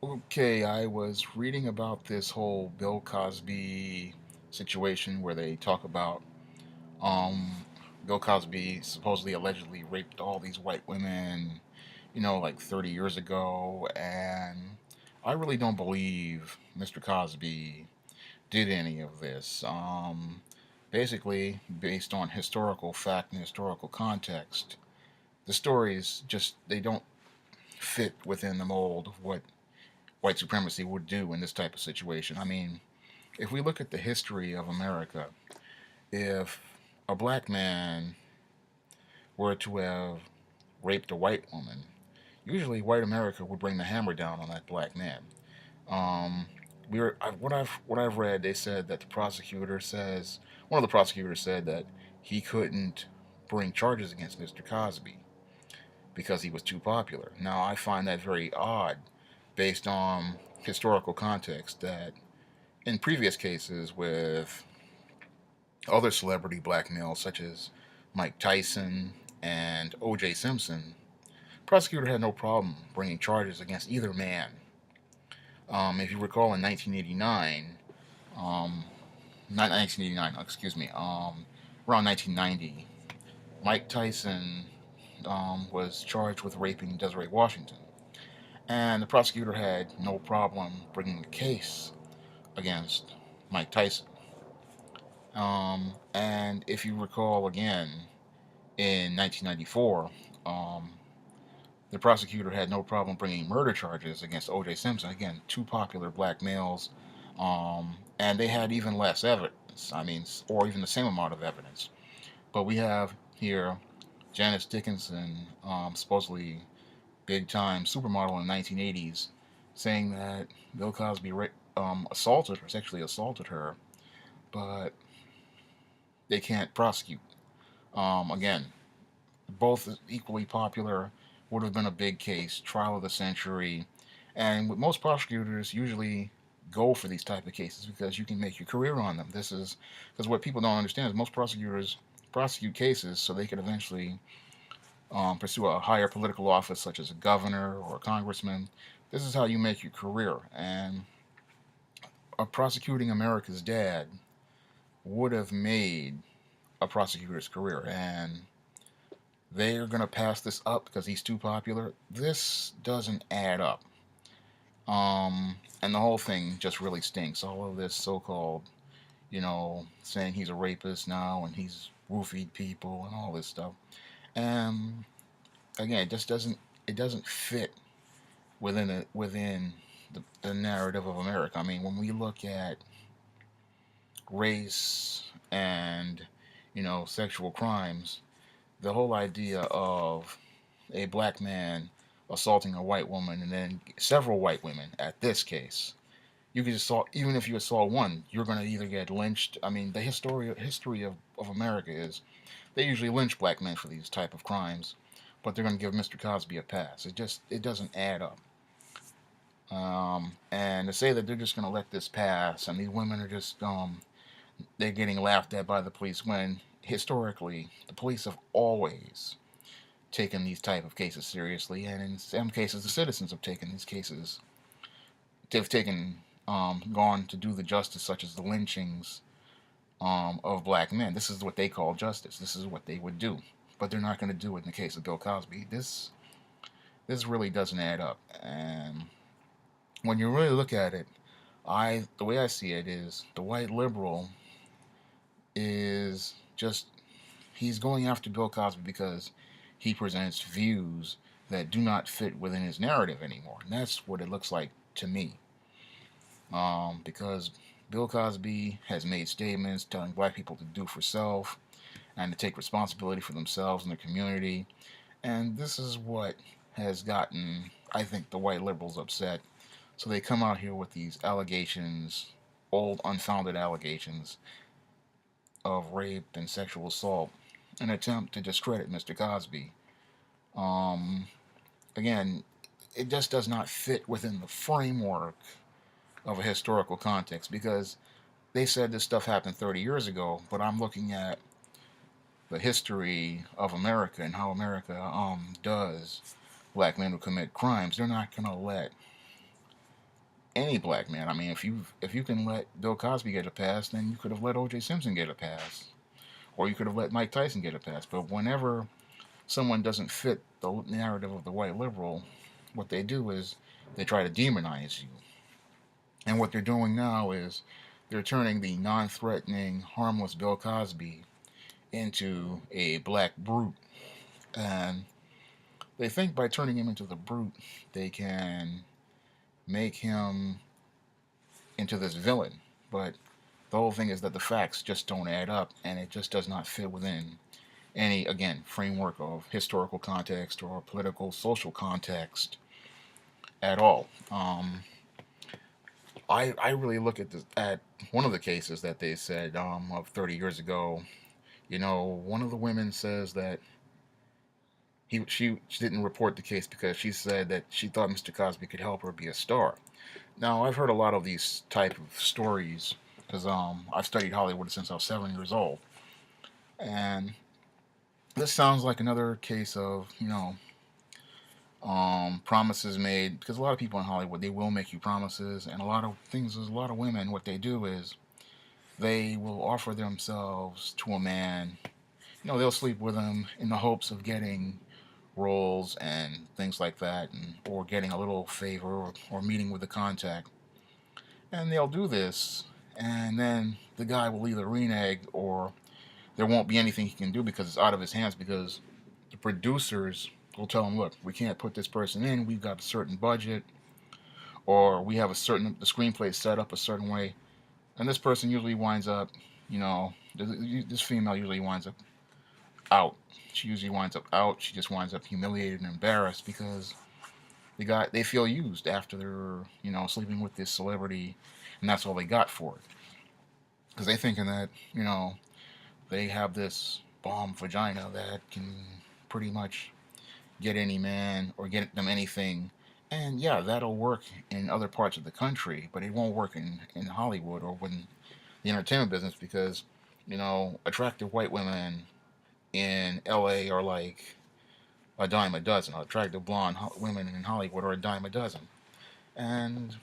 Okay, I was reading about this whole Bill Cosby situation where they talk about um Bill Cosby supposedly allegedly raped all these white women, like 30 years ago, and I really don't believe Mr. Cosby did any of this. Basically, based on historical fact and historical context, the stories just they don't fit within the mold of what white supremacy would do in this type of situation. I mean, if we look at the history of America, if a black man were to have raped a white woman, usually white America would bring the hammer down on that black man. Um, what I've read, they said that the prosecutor says one of the prosecutors said that he couldn't bring charges against Mr. Cosby because he was too popular. Now I find that very odd, based on historical context that in previous cases with other celebrity black males such as Mike Tyson and O.J. Simpson, prosecutor had no problem bringing charges against either man. If you recall, in 1989, not 1989, excuse me, around 1990, Mike Tyson was charged with raping Desiree Washington, and the prosecutor had no problem bringing a case against Mike Tyson. And if you recall again, in 1994, um, the prosecutor had no problem bringing murder charges against O.J. Simpson. Again, two popular black males, and they had even less evidence. I mean, or even the same amount of evidence. But we have here Janice Dickinson, supposedly big time supermodel in the 1980s, saying that Bill Cosby assaulted her, sexually assaulted her, but they can't prosecute. Again, both equally popular, would have been a big case, trial of the century, and with most prosecutors usually go for these type of cases because you can make your career on them. This is because what people don't understand is most prosecutors prosecute cases so they can eventually pursue a higher political office such as a governor or a congressman. This is how you make your career, and prosecuting America's dad would have made a prosecutor's career, and they're going to pass this up because he's too popular. This doesn't add up. And the whole thing just really stinks. All of this so-called, saying he's a rapist now and he's roofied people and all this stuff. And again, it doesn't fit within the narrative of America. I mean, when we look at race and sexual crimes, the whole idea of a black man assaulting a white woman and then several white women at this case, you could assault, even if you assault one, you're going to either get lynched. I mean, the history of America is they usually lynch black men for these type of crimes, but they're going to give Mr. Cosby a pass. It doesn't add up. And to say that they're just going to let this pass and these women are just they're getting laughed at by the police when historically the police have always taken these type of cases seriously, and in some cases the citizens have taken these cases. They've gone to do the justice, such as the lynchings of black men. This is what they call justice. This is what they would do, but they're not going to do it in the case of Bill Cosby. This really doesn't add up, and when you really look at it, the way I see it is the white liberal is just he's going after Bill Cosby because he presents views that do not fit within his narrative anymore. And that's what it looks like to me. Because Bill Cosby has made statements telling black people to do for self and to take responsibility for themselves and their community. And this is what has gotten, I think, the white liberals upset. So they come out here with these allegations, old, unfounded allegations of rape and sexual assault, an attempt to discredit Mr. Cosby. Um, Again, it just does not fit within the framework of a historical context because they said this stuff happened 30 years ago, but I'm looking at the history of America and how America does black men who commit crimes. They're not going to let any black man. I mean, if you can let Bill Cosby get a pass, then you could have let O.J. Simpson get a pass, or you could have let Mike Tyson get a pass. But whenever someone doesn't fit the narrative of the white liberal, what they do is they try to demonize you. And what they're doing now is they're turning the non-threatening, harmless Bill Cosby into a black brute. And they think by turning him into the brute, they can make him into this villain. But the whole thing is that the facts just don't add up, and it just does not fit within any, again, framework of historical context or political, social context at all. I really look at at one of the cases that they said of 30 years ago. One of the women says that she didn't report the case because she said that she thought Mr. Cosby could help her be a star. Now I've heard a lot of these type of stories because I've studied Hollywood since I was 7 years old, and this sounds like another case of promises made, because a lot of people in Hollywood, they will make you promises, and a lot of things. There's a lot of women. What they do is they will offer themselves to a man. They'll sleep with him in the hopes of getting roles and things like that, and or getting a little favor, or meeting with a contact. And they'll do this, and then the guy will either renege, or there won't be anything he can do because it's out of his hands, because the producers will tell him, look, we can't put this person in, we've got a certain budget, or we have the screenplay set up a certain way, and this person usually winds up, this female usually winds up out. She usually winds up out. She just winds up humiliated and embarrassed because they feel used after they're sleeping with this celebrity, and that's all they got for it. Because they thinking that they have this bomb vagina that can pretty much get any man or get them anything. And yeah, that'll work in other parts of the country, but it won't work in Hollywood or in the entertainment business, because attractive white women in LA are like a dime a dozen. Attractive blonde women in Hollywood are a dime a dozen. And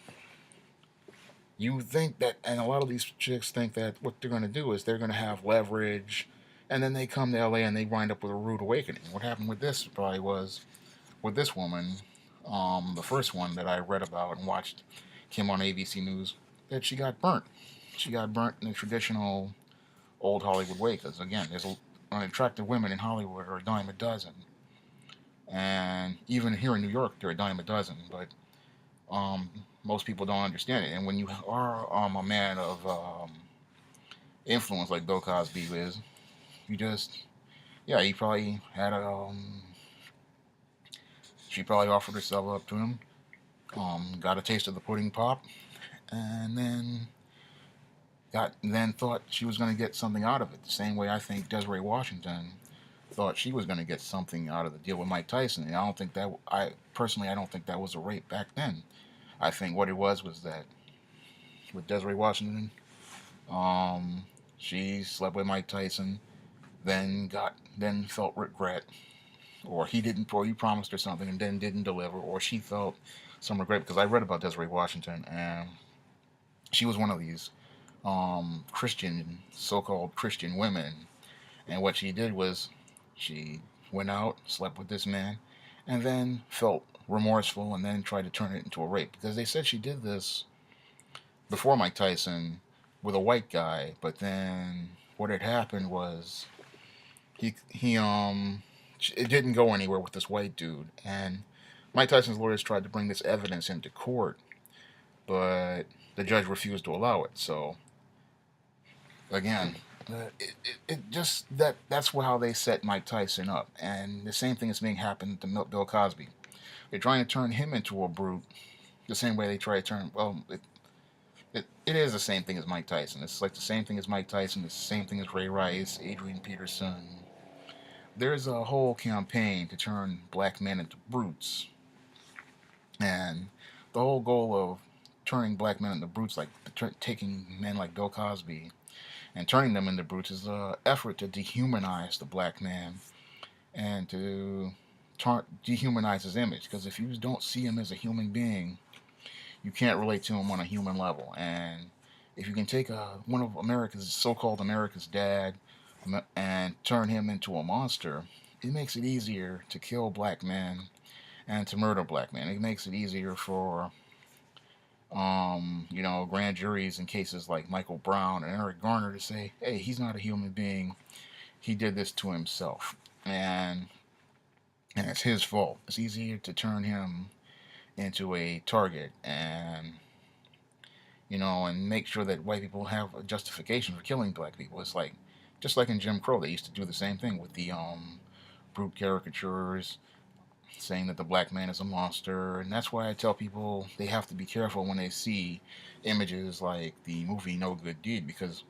you think that, and a lot of these chicks think that what they're going to do is they're going to have leverage, and then they come to LA and they wind up with a rude awakening. What happened with this probably was with this woman, the first one that I read about and watched, came on ABC News, that she got burnt. She got burnt in the traditional old Hollywood way, because again, there's attractive women in Hollywood are a dime a dozen, and even here in New York, they're a dime a dozen. But most people don't understand it. And when you are a man of influence like Bill Cosby is, you just, yeah, he probably had she probably offered herself up to him, got a taste of the pudding pop, and then thought she was going to get something out of it. The same way I think Desiree Washington thought she was going to get something out of the deal with Mike Tyson. And I don't think that was a rape back then. I think what it was that with Desiree Washington, she slept with Mike Tyson, then felt regret, or he promised her something and then didn't deliver, or she felt some regret, because I read about Desiree Washington, and she was one of these Christian, so-called Christian women, and what she did was she went out, slept with this man, and then felt remorseful, and then tried to turn it into a rape, because they said she did this before Mike Tyson with a white guy, but then what had happened was he it didn't go anywhere with this white dude, and Mike Tyson's lawyers tried to bring this evidence into court, but the judge refused to allow it. So again, it just that's how they set Mike Tyson up, and the same thing is being happened to Bill Cosby. They're trying to turn him into a brute, the same way they try to turn. Well, it is the same thing as Mike Tyson. It's like the same thing as Mike Tyson. It's the same thing as Ray Rice, Adrian Peterson. There's a whole campaign to turn black men into brutes, and the whole goal of turning black men into brutes, like taking men like Bill Cosby and turning them into brutes, is an effort to dehumanize the black man and to dehumanize his image. Because if you don't see him as a human being, You can't relate to him on a human level. And if you can take one of America's so-called America's dad and turn him into a monster, it makes it easier to kill black men and to murder black men. It makes it easier for grand juries in cases like Michael Brown and Eric Garner to say, hey, he's not a human being. He did this to himself. And it's his fault. It's easier to turn him into a target and make sure that white people have a justification for killing black people. It's like, just like in Jim Crow, they used to do the same thing with the brute caricatures, saying that the black man is a monster. And that's why I tell people they have to be careful when they see images like the movie No Good Deed, because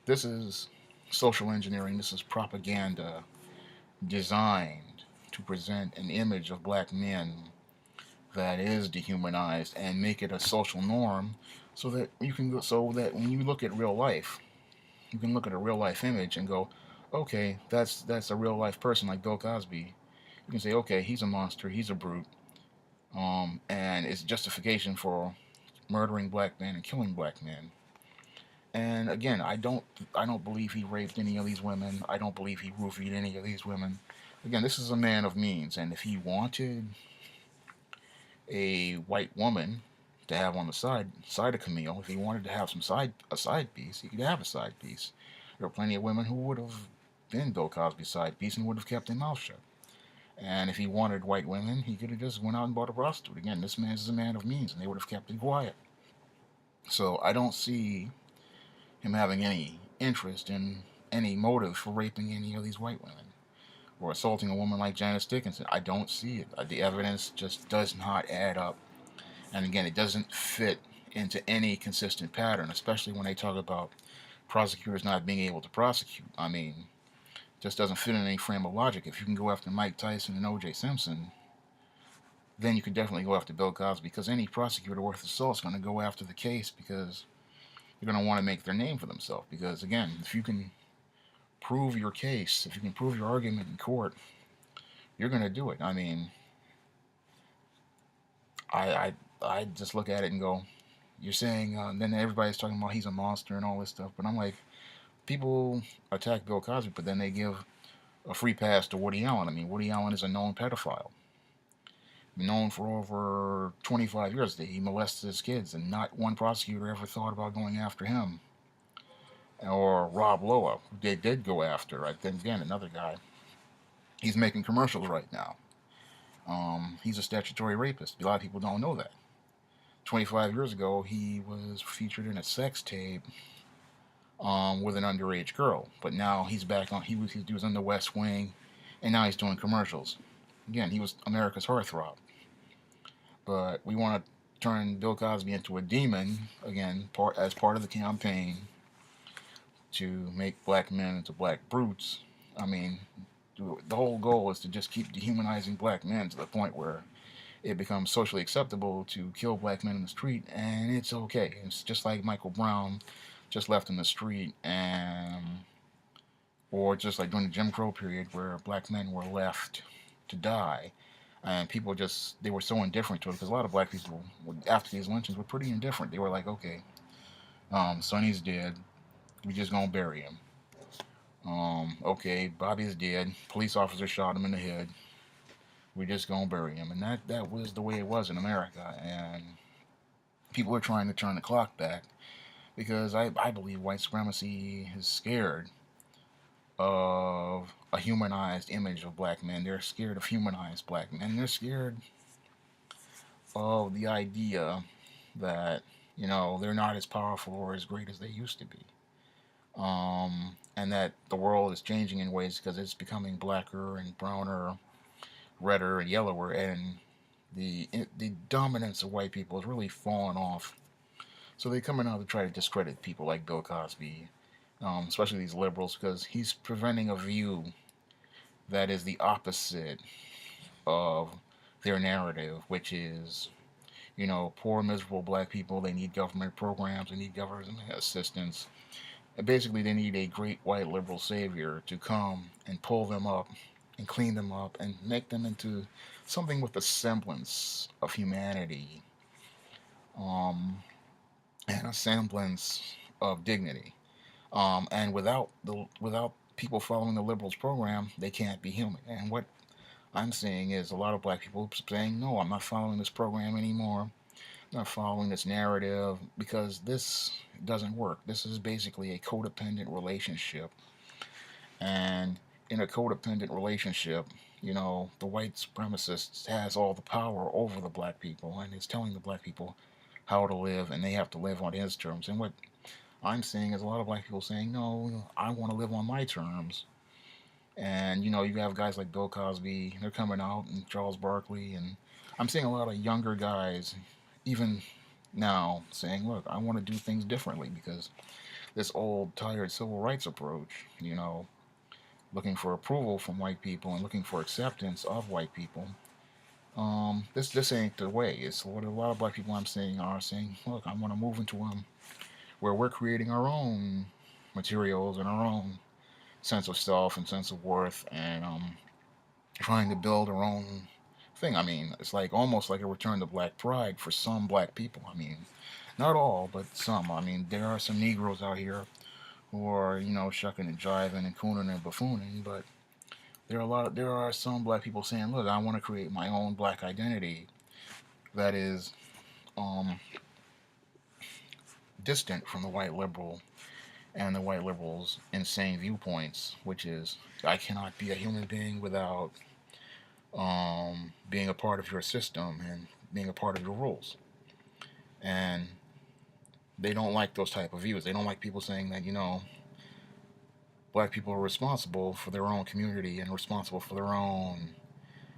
this is social engineering, this is propaganda designed to present an image of black men that is dehumanized and make it a social norm, so that when you look at real life, you can look at a real life image and go, okay, that's a real life person like Bill Cosby. You can say, okay, he's a monster, he's a brute, and it's justification for murdering black men and killing black men. And again, I don't believe he raped any of these women. I don't believe he roofied any of these women. Again, this is a man of means, and if he wanted a white woman to have on the side of Camille, if he wanted to have a side piece, he could have a side piece. There are plenty of women who would have been Bill Cosby's side piece and would have kept their mouth shut. And if he wanted white women, he could have just went out and bought a prostitute. Again, this man is a man of means, and they would have kept it quiet. So I don't see him having any interest in any motive for raping any of these white women or assaulting a woman like Janice Dickinson. I don't see it. The evidence just does not add up. And again, it doesn't fit into any consistent pattern, especially when they talk about prosecutors not being able to prosecute. I mean, just doesn't fit in any frame of logic. If you can go after Mike Tyson and O.J. Simpson, then you could definitely go after Bill Cosby, because any prosecutor worth his salt is going to go after the case because they're going to want to make their name for themselves. Because again, if you can prove your case, if you can prove your argument in court, you're going to do it. I mean, I I just look at it and go, you're saying, then everybody's talking about he's a monster and all this stuff, but I'm like, people attack Bill Cosby, but then they give a free pass to Woody Allen. I mean, Woody Allen is a known pedophile, known for over 25 years that he molested his kids, and not one prosecutor ever thought about going after him. Or Rob Lowe, who they did go after. Right then again, another guy. He's making commercials right now. He's a statutory rapist. A lot of people don't know that. 25 years ago, he was featured in a sex tape with an underage girl, but now he's back on. He was on the West Wing, and now he's doing commercials. Again, he was America's heartthrob, but we want to turn Bill Cosby into a demon again, as part of the campaign to make black men into black brutes. I mean, the whole goal is to just keep dehumanizing black men to the point where it becomes socially acceptable to kill black men in the street, and it's okay. It's just like Michael Brown just left in the street, and or just like during the Jim Crow period where black men were left to die, and people just they were so indifferent to it, because a lot of black people after these lynchings were pretty indifferent. They were like, okay, Sonny's dead, we just gonna bury him. Okay, Bobby's dead, police officer shot him in the head, we just gonna bury him. And that was the way it was in America. And people are trying to turn the clock back, because I believe white supremacy is scared of a humanized image of black men. They're scared of humanized black men. They're scared of the idea that, they're not as powerful or as great as they used to be. And that the world is changing in ways because it's becoming blacker and browner, redder and yellower, and the dominance of white people has really fallen off. So they come in now to try to discredit people like Bill Cosby, especially these liberals, because he's presenting a view that is the opposite of their narrative, which is, poor, miserable black people, they need government programs, they need government assistance. And basically, they need a great white liberal savior to come and pull them up and clean them up and make them into something with a semblance of humanity, um, and a semblance of dignity. And without people following the liberals' program, they can't be human. And what I'm seeing is a lot of black people saying, "No, I'm not following this program anymore. I'm not following this narrative because this doesn't work. This is basically a codependent relationship, and in a codependent relationship, the white supremacist has all the power over the black people and is telling the black people how to live, and they have to live on his terms. And what I'm seeing is a lot of black people saying, no, I want to live on my terms. And you have guys like Bill Cosby, they're coming out, and Charles Barkley, and I'm seeing a lot of younger guys, even now, saying, look, I want to do things differently because this old, tired civil rights approach, looking for approval from white people and looking for acceptance of white people. This ain't the way. It's what a lot of black people I'm seeing are saying. Look, I want to move into where we're creating our own materials and our own sense of self and sense of worth, and trying to build our own thing. I mean, it's like almost like a return to black pride for some black people. I mean, not all, but some. I mean, there are some Negroes out here who are shucking and jiving and cooning and buffooning, but there are some black people saying, look, I want to create my own black identity that is um, distant from the white liberal and the white liberals' insane viewpoints, which is I cannot be a human being without being a part of your system and being a part of your rules. And they don't like those type of views. They don't like people saying that black people are responsible for their own community and responsible for their own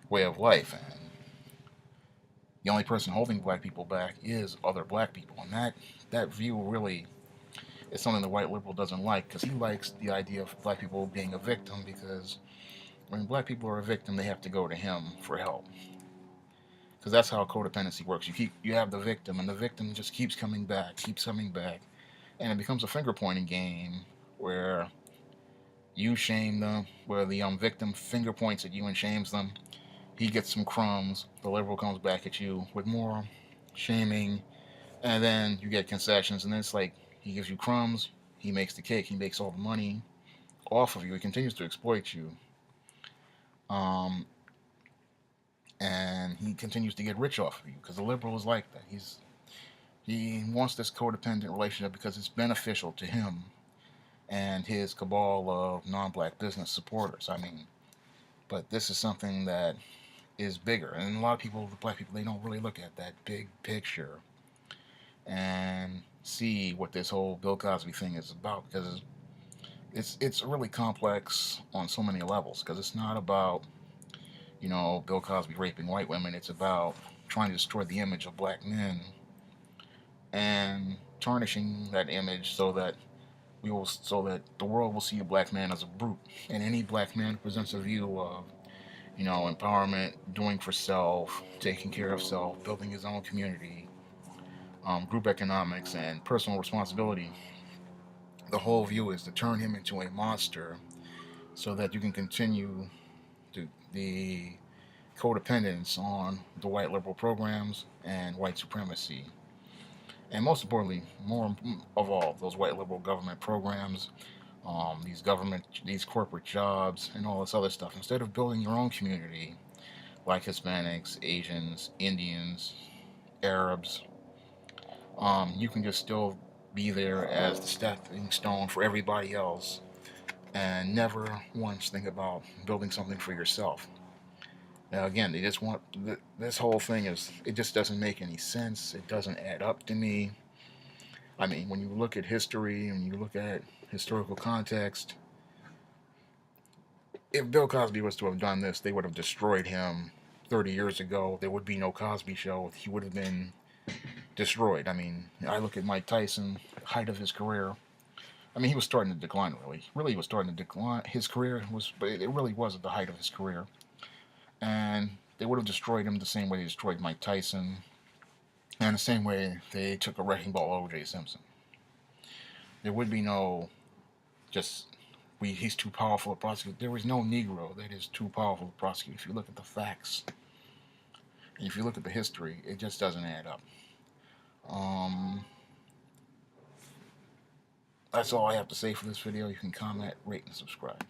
way of life. And the only person holding black people back is other black people, and that view really is something the white liberal doesn't like because he likes the idea of black people being a victim because when black people are a victim, they have to go to him for help. Because that's how codependency works. You have the victim, and the victim just keeps coming back, and it becomes a finger pointing game where you shame them, where the victim finger points at you and shames them. He gets some crumbs. The liberal comes back at you with more shaming, and then you get concessions, and then it's like he gives you crumbs, he makes the cake, he makes all the money off of you. He continues to exploit you. Um, and he continues to get rich off of you because the liberal is like that. He wants this codependent relationship because it's beneficial to him and his cabal of non-black business supporters. I mean, but this is something that is bigger, and a lot of people, the black people, they don't really look at that big picture and see what this whole Bill Cosby thing is about because it's really complex on so many levels because it's not about Bill Cosby raping white women. It's about trying to destroy the image of black men and tarnishing that image so that the world will see a black man as a brute, and any black man who presents a view of empowerment, doing for self, taking care of self, building his own community, group economics, and personal responsibility. The whole view is to turn him into a monster so that you can continue the codependence on the white liberal programs and white supremacy. And most importantly, more of all, those white liberal government programs, these corporate jobs, and all this other stuff. Instead of building your own community, like Hispanics, Asians, Indians, Arabs, you can just still be there as the stepping stone for everybody else and never once think about building something for yourself. Now, again, they just want this whole thing it just doesn't make any sense. It doesn't add up to me. I mean, when you look at history and you look at historical context, if Bill Cosby was to have done this, they would have destroyed him 30 years ago. There would be no Cosby show. He would have been destroyed. I mean, I look at Mike Tyson, height of his career. I mean, he was starting to decline, really. Really, he was starting to decline. His career was, but it really was at the height of his career. And they would have destroyed him the same way they destroyed Mike Tyson, and the same way they took a wrecking ball O.J. Simpson. There would be no just he's too powerful to prosecute. There is no Negro that is too powerful to prosecute. If you look at the facts, and if you look at the history, it just doesn't add up. Um, that's all I have to say for this video. You can comment, rate, and subscribe.